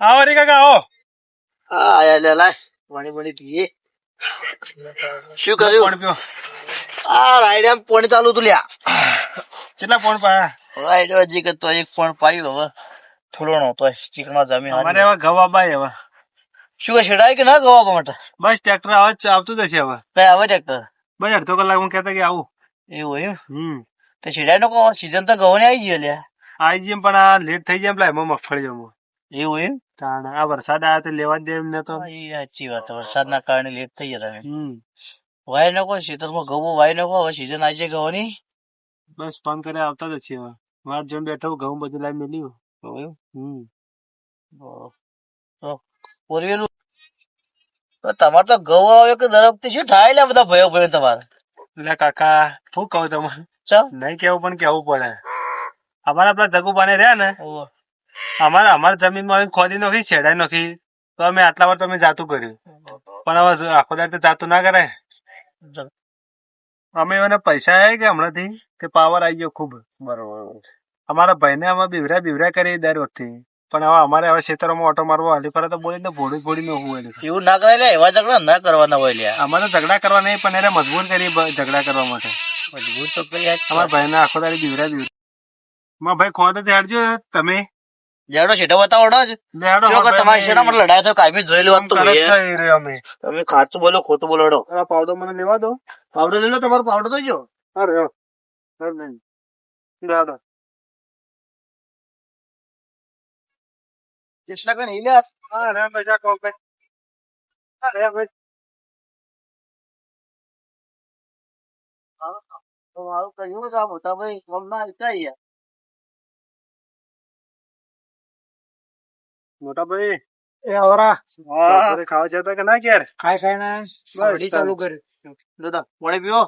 આવો રે કાકા આવો. હા આયા લે લાય પાણી પાણી પીએ. શું કર્યું? પાણી પીવો. આ રાયડામ પાણી ચાલુ તું લ્યા. કેટલા પાણી પાયા? રાયડો હજી કે તો એક પણ પાયું હવે થોડો નતો ચીકણા જમી અમારે હવે ઘઉં આબાય હવે. શું કે છેડાય કે ના ગવા માટે? બસ ટ્રેક્ટર આવતું જ છે હવે. કઈ આવે ટ્રેક્ટર? બસ અડધો કલાક કહેતા કે આવું. એવું એમ? તે છેડાય નો કહો સીઝન તો ગવાની આવી ગયો લ્યા. આવી જઈએ પણ આ લેટ થઈ જાય પેલા એમાં મગફળી જમો. એવું એમ? તાણ આ વરસાદ આવ્યો તો લેવા જ દે એમ નતો. સાચી વાત વરસાદના કારણે લેટ થઈ જતા. વાય નાખો ખેતરમાં ઘઉં વાય નાખો હવે સીઝન આવી જાય ગવાની. બસ ફોન કરે આવતા જ છે હવે. વાર જોઈને બેઠો ઘઉં બધું લાવી મેલ્યું. પોરવેલું તમારે તો ઘઉં આવે કે દરફતી શું થાય લે બધા ભયો ભયો તમારે. એટલે કાકા શું કહું તમારે? નહીં કેવું પણ કેવું પડે. અમારા પેલા જગુબાને રહ્યા ને અમારા જમીનમાં ખોદી નાખી છેડાઈ નાખી તો અમે આટલા વાર તમે જાતું કર્યું પણ હવે આખો દાડ તો જાતું ના કરાય. અમે એને પૈસા આવ્યા કે હમણાંથી તે પાવર આવી ગયો ખૂબ. બરોબર. અમારા ભાઈને અમે બીવરા કરી દર વખતે પણ હવે અમારે હવે ખેતરોમાં ઓટો મારવો હાલી ફરે તો બોલી ને ભોડી નું હોય. એવું ના કરાય લે એવા ઝઘડા ના કરવાના હોય લ્યા. અમારે ઝઘડા કરવા નહીં પણ એને મજબૂર કરી ઝઘડા કરવા માટે. મજબૂર તો કરી અમારા ભાઈને આખો દાડી બીવરા મારા ભાઈ ખોદ હેડજો તમે જેડો છેટો બતાવડો જ તમારી શેના માટે લડાય તો કાયમી જોઈ લેવા તો તમે ખાચું બોલો ખોટું બોલો. પાવડો મને લેવા દો. પાવડો લઈ લો તમારો પાવડો તો જો. ચેષ્ટા કરી ઇલિયાસ. મારું કહ્યું કામ હતા ભાઈ ના ચાહીએ. મોટા ભાઈ એ આવરા ખાવા જતા કે ના ક્યારે ખાઈ ને ચાલુ કર્યું. દાદા પાણી પીવો.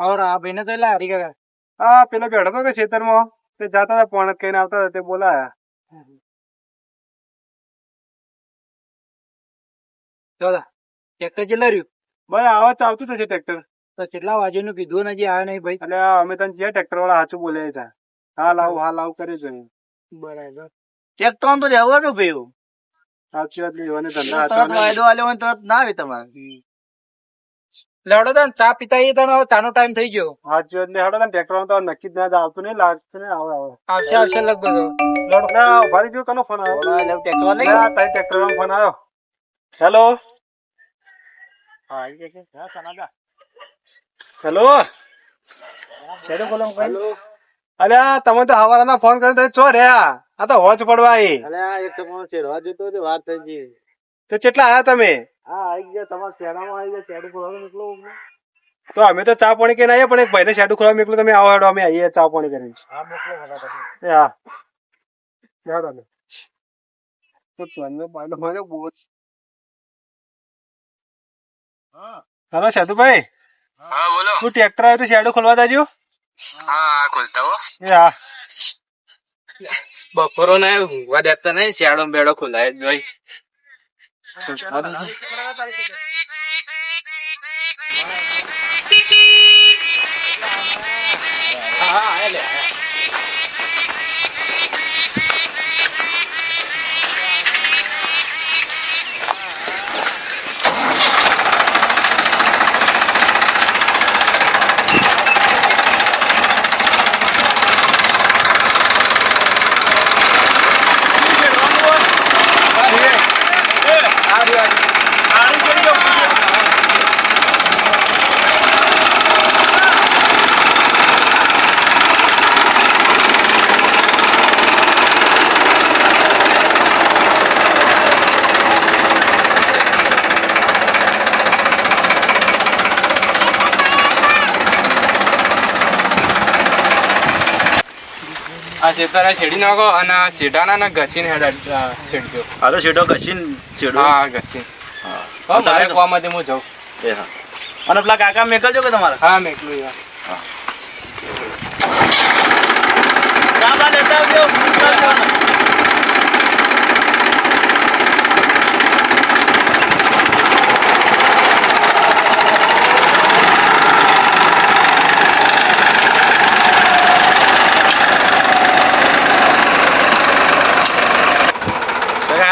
આવરા આ ભાઈને તો લા હરી કાકા. હા પેલા બેઠો હતો કે ખેતરમાં તે જતા હતા પોણ કઈને આવતા હતા તે બોલાયા. ટ્રેક્ટર કેટલા રહ્યું? ભાઈ આવા ચાલતું થશે ટ્રેક્ટર. તો કેટલા વાગે નું કીધું ને હજી આવ્યા નહીં ભાઈ. એટલે અમે તને જે ટ્રેક્ટર વાળા સાચું બોલ્યા હતા. હા લાવ કરે છે. બરાબર. ટ્રેક્ટર તો રહેવાનું ભાઈ. સાચી વાત લેવાની ધંધા વાયદો આલ્યો હોય તરત ના આવે તમારે. લેવડો તને ચા પીતા એ તને ચાનો ટાઈમ થઈ ગયો. સાચી વાત લેવડો તને ટ્રેક્ટર તો નક્કી જ ના આવતું નહીં લાગતું ને આવે આવશે લગભગ. ભારી ગયો કનો ફોન આવ્યો? ટ્રેક્ટર નો ફોન આવ્યો. હેલો હેલો અલ્યા તમે તો હવાના ફોન કરી ચો રહ્યા આ તો હોજ પડવા વાત થઈ ગઈ. તો કેટલા આયા તમે? હા આવી ગયા તમારા શેડામાં આવી ગયા શેડું ખોલવાનું નીકળો. તો અમે તો ચા પાણી કરીને આવીએ પણ એક ભાઈને શેડું ખોલવા મોકલો તમે આવો હેડો અમે આવીએ ચા પાણી કરીને. હા મોકલો હેલો સાધુભાઈ. હા બોલો. તું ટ્રેક્ટર આવ્યું તો શેડું ખોલવા દાજો. હા ખોલતા હો. હા બપોરો ના ઊંઘવા દેતા નહીં શિયાળો બેડો ખોલાય ભાઈ. આ શેતારા છેડી નાખો અને શેઢાના ઘસીને છેડજો. હા તો શેડો ઘસીને શેડો. હા ઘસીને. હા મારે કવામાંથી હું જાઉં. અને પેલા કાકા મેકલજો કે તમારે? હા મેકલું યાર. ચા બા લેતા આવજો.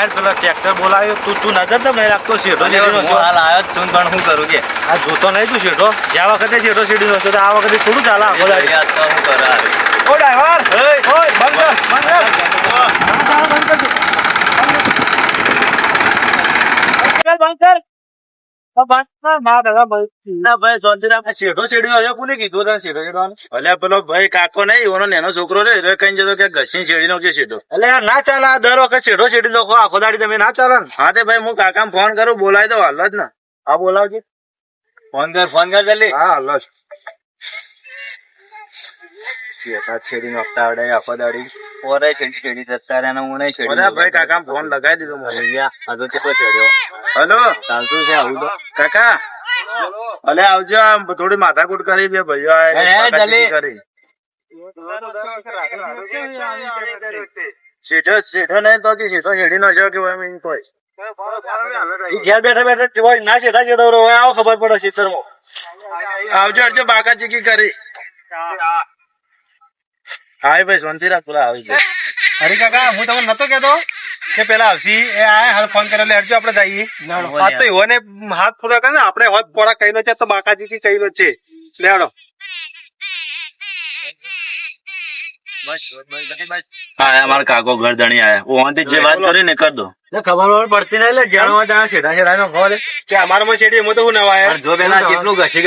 યાર પેલા ટ્રેક્ટર બોલાવ્યો તું નજર તો નહીં રાખતો શેઠો હાલ આવ્યો જ છું પણ શું કરું કે આ જોતો નહીં તું શેઠો જ્યાં વખતે શેઠો સીડી નો તો આ વખતે થોડું ચાલે આખો દાડી. યાદ તો શું કરે હાલ. ઓ ડ્રાઈવર ઓય બંધ કર શેઠો શેડીનો હશે કોને કીધું તને શેઠો શેડવાનો? અલ્યા પેલો ભાઈ કાકો નહીં એનો નેનો છોકરો રે એ કઈ જતો કે ઘસી શેડીનો કે શેઠો. એટલે યાર ના ચાલે આ દર વખત શેઠો શેડી નો આખો દાડી તમે ના ચાલે ને. હા તે ભાઈ હું કાકા ફોન કરું બોલાવી દો હાલ જ ને. હા બોલાવજે. ફોન કર જલ્દી. હા હાલ જ. શેડીનો હપ્તા આવડે આખો દાડી ઓરે શેડી જતા રહ્યા ને હું નહીં શેડી. અરે ભાઈ કાકા ફોન લગાવી દીધો મને. આ તો કેટલો શેડ્યો હલો ચાલતું છે આવું તો. કાકા અલે આવજો આમ થોડી માથાકૂટ કરી બે ભાઈઓ જલ્દી. શેઠો નહીં તો શેઠો શેડી નો છે કે એમ કોઈ ઘેર બેઠા બેઠા હોય ના શેઠા શેઠો હોય આવો ખબર પડે શીતર માં. આવજો આવજો બાકા ચીકી કરી. હા ભાઈ શાંતિ રાખ પેલા આવી જાય. હરી કાકા હું તમને નતો કેતો કે પેલા આવશી એ આ હાલ ફોન કરે હેડજો આપડે જઈએ. આ તો એવો ને હાથ ફોડા કરે ને આપણે હોત પોડા કઈનો છે તો બાકાજી થી કઈનો છે લેડો. હા અમારા કાકો ગરદણી આયા ઓનથી જે વાત કરી ને કર દો. ખબર પડતી નહીં એટલે જાણવા જાણ શેઠા શેઠા નો ખબર કે અમારામાં શેઠી એમાં તો હું નવા પણ જો પેલા કેટલું ઘસી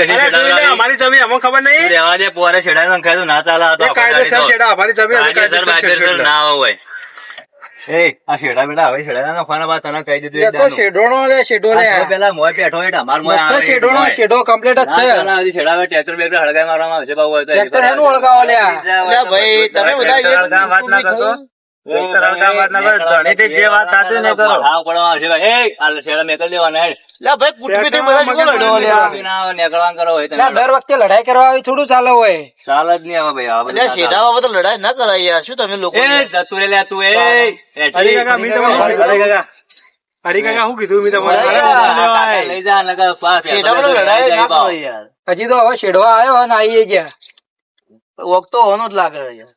અમારી જમીન અમને ખબર નહીં. રેવા દે પોરે છેડા ખાધું ના ચાલે આ તો કાયદેસર શેઠા અમારી જમીન અમે કાયદેસર કાયદેસર ના હોય. એ આ શેડા બેટા હવે શેડા ફોન બાદ તને કહી દીધું એ તો શેઢોનો લે શેઢો લે પેલા મોય પેઠો એટલે અમાર મોય આવે શેઢોનો શેઢો કમ્પ્લીટ જ છે. શેડા ટ્રેક્ટર બેક્ટર હળગાઈ મારવામાં આવશે બાબુ હોય તો ટ્રેક્ટર હેનું ઓળખાવો લ્યા ભાઈ તમે બધા વાત ના કરતો. ધણીથી જે વાત થતી ને કરો. હા પડવા આવશે ભાઈ. એ આ શેડા મેકલ દેવાના હેડ લે ભાઈ કુટુંબી બધા શું લડો લ્યા. નીકળવા કરો હોય લ્યા, દર વખતે લડાઈ કરવા આવી થોડું ચાલે હોય. ચાલે જ નહીં હવે ભાઈ આ બધું શેઠામાં બધા લડાઈ ના કરાય યાર શું તમે લોકો. એ જતું રે લે તું એ હરી કાકા મેં તમને હરી કાકા શું કીધું મેં તમારે લઈ જા નકર પાસ શેઠામાં લડાઈ ના કરો યાર. હજી તો હવે શેઢવા આવ્યો અને આવીએ ગયા. વખતો હોનો જ લાગે યાર.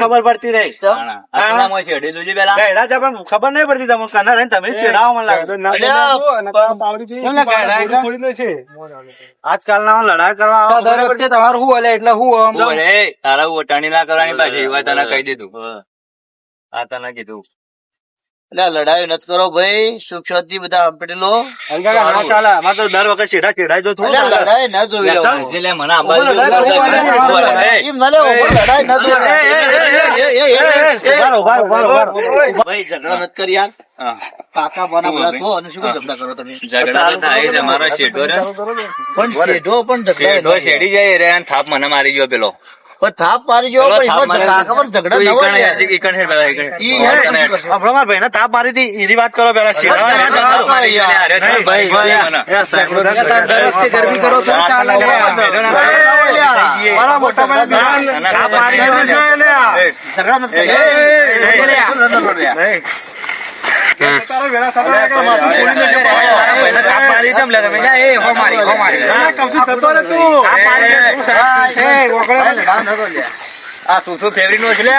ખબર પડતી રહી આટલા મોય શેડી જોજે પેલા ખબર નહીં પડતી તમે કાના રહીને તમે ચેડાવો મને લાગે આજકાલ ના લડાઈ કરવા તો દર વખતે તમારું શું હલે એટલે હું આમ. બોલે તારા ઓટાણી ના કરવાની પાછી એવા તને કહી દીધું આ તને કીધું લડાઈ નથી કરો ભાઈ. સુખ શાંતિ બધા હંપડી લો. ના ચાલે અમારે તો દર વખત ચેડા ચેડાઈ જો થોડું લડાઈ ના જોવી લો. એટલે મને આંબા એમ ના લે લડાઈ ના જોવી. ભાઈ ઝઘડા નથી કરી યાર. કાકા બોના બધા થો અને શું ઝઘડા કરો તમે. ઝઘડા તો થાય જ અમારો શેઠો રે પણ શેઠો પણ શેઠો શેડી જાય રે અને થાપ મને મારી ગયો પેલો પણ થાપ મારી જો પણ એમાં કાકા પણ ઝઘડા ન હોય યાર. ભાઈ ને તાપ મારી હતી એની વાત કરો પેલા દર વખતે ગરમી કરો તો ચાલે લ્યા. મોટા આ તું શું ફેવરી નો છે લે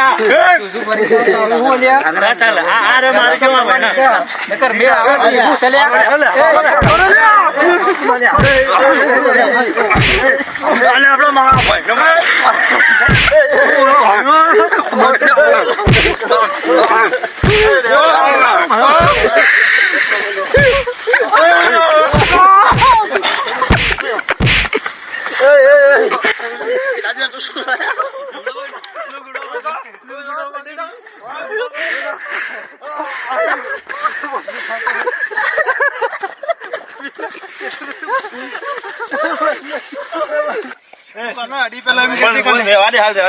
નકર મેળ આવે તો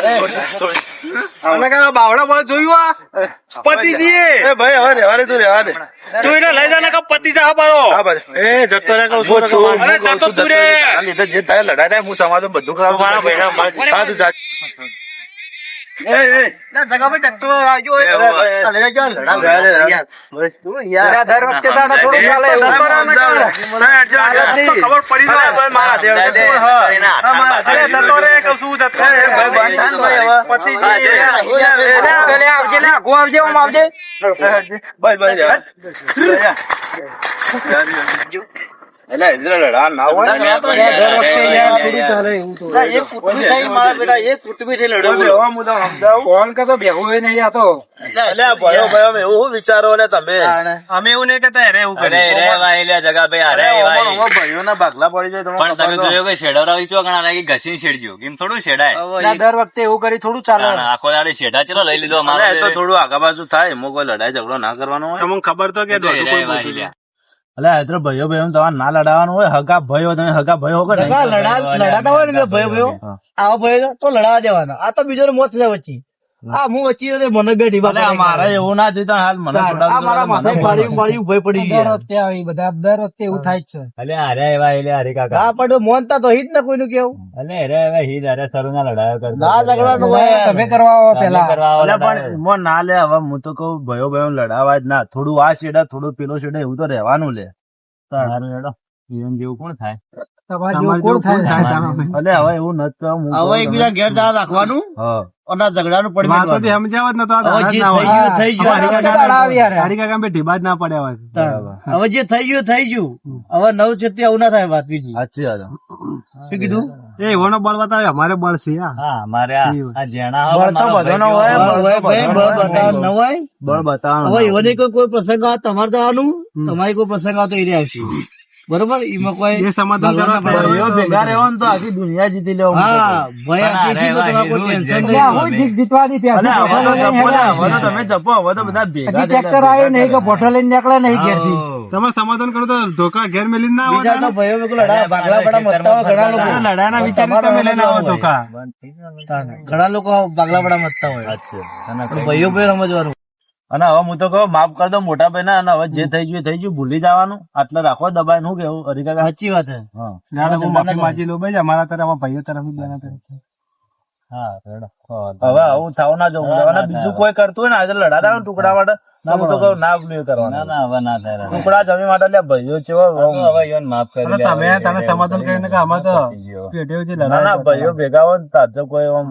એવું છે બાવડા બોલે જોયું પતિજી ભાઈ હવે રેવા દે તું રેવા દે તું એને લઈ જા ને પતિ જા પાડો એ જતો રે કહું તું રે લીધે જે થાય લડાઈ થાય હું સમાજ બધું ખરાબ. દર વખતે તાણે થોડું ચાલે એવું. ખબર પડી જાય ભાઈ મારા લે, આવજે લે, આગું આવજે, ઓમ આવજે. લડા ના હોય દર વખતે યાર થોડું ચાલે એવું તો. ફોન કરતો ભેગો હોય નહીં આ તો. એવું વિચારો ને તમે અમે એવું નહીં કહેતા અરે એવું કરે ભાઈઓ ના ભાગલા પડી જાય પણ તમે જોયું કે શેડાવરા વિચો ઘણા કે ઘસીને શેડજો કેમ થોડું શેડાય ના, દર વખતે એવું કરી થોડું ચાલે. આખો દાડે શેડા ચલો લઈ લીધો એ તો થોડું આગા બાજુ થાય એમાં કોઈ લડાઈ ઝઘડો ના કરવાનો હોય તમને ખબર તો કે દોઢું કોઈ બોલતું નહીં. એટલે આ તો ભાઈઓ ભાઈઓ તમારે ના લડાવવાનું હોય હગા ભાઈઓ તમે હગા ભાઈઓ કે નહીં? લડાતા હોય ને બે ભાઈઓ આવા ભાઈઓ તો લડાવા દેવાના. આ તો બીજો મોત છે વચ્ચે. આ હું વચ્ચે અને મને બે ઢીબા એટલે અમારે એવું ના થયું તો હાલ મને આ મારા માથે પાડી પાડી ઉભા પડી દર ગયા. વખતે આવી બધા, દર વખતે એવું થાય જ છે. હા પણ તો મોનતા તો હિત ને કોઈનું કેવું ના ઝઘડાનું હોય. તમે કરવા આવો પેલા. એટલે પણ એમાં ના લે હવે હું તો કહું ભાઈઓ ભાઈઓ લડાવા જ ના થોડું આ છેડા થોડું પેલો છેડા એવું તો રહેવાનું લે જેવું કોણ થાય તમારે જેવું કોણ થાય? એટલે હવે એવું નથી હવે એકબીજા ઘેર જવા રાખવાનું હા અને આ ઝઘડાનું પડી વાત તો મેળવાનું. સમજાવત ને તો આ હવે જે દાડા જ ના થઈ હોય. ગયું થઈ ગયું. લડાવી યાર. હારી કાકા બે ઢીબા જ ના પડ્યા હોય. હવે જે થઈ ગયું થઈ ગયું. હવે નવ છે આવું ના થાય વાત બીજી. સાચી વાત શું કીધું? એ એવાનો બળ બતાવે અમારે બળ છે આ. અમારે આ જેણા બળ તો બધાનો હોય બળ હોય ભાઈ, બળ બતાવવાનું ન હોય. બળ બતાવવાનું હવે એવાની કોઈ પ્રસંગ આવે તમારે જવાનું, તમારી કોઈ પ્રસંગ આવે તો એ આવશે. બરોબર એમાં કોઈ એ સમાધાન કરવા તૈયાર હોય. ભાઈઓ ભેગા રહેવાનું તો આખી દુનિયા જીતી લેવું હા ભાઈ આપી છે તો તમારે કોઈ ટેન્શન એટલે નહીં. હું જીત જીતવાની અને પ્યાસી હવે તો બોટલ લઈને જપો ને, હેડ્યા હવે તો છે. તમે જપો હવે તો બધા ભેગા હજી ટ્રેક્ટર આવ્યું નહીં કે બોટલ લઈને નીકળે નહીં ઘેરથી. તમે સમાધાન કરો તો ધોકા ઘેર મેલીને ના આવો. બીજા તો ભાઈઓ ભેગો લડા ભાગલા પડા મતતા હોય ઘણા લોકો. લડાના વિચાર તમે લઈને આવો ધોકા. ઘણા લોકો ભાગલા પડા મતતા હોય. પણ ભાઈઓ ભાઈ સમજવાનું. અને હવે હું તો કહું માફ કરી દો મોટા ભાઈ ના અને હવે જે થઈ ગયું એ થઈ ગયું ભૂલી જવાનું આટલે રાખો દબાઈ શું કેવું હરિકા સાચી વાત છે. હા ના, ના, હું માફી માંગી લઉં ભાઈ અમારા તરફ અમારા ભાઈઓ તરફ બેના તરફ. હવે આવું થાવ ના જવું અને બીજું કોઈ કરતું હોય ને આજે લડાતા હોય ને ટુકડા માટે તો હું તો કહું ના ભૂલ્યું કરવાનું ટુકડા જમી માટે એટલે ભાઈઓ છે માફ અને તમે તને સમાધાન કરીને કે આમાં તો પેઢીઓ જે ના ના લડાઈ ભાઈઓ ભેગા હોય ને તાજો કોઈ આમ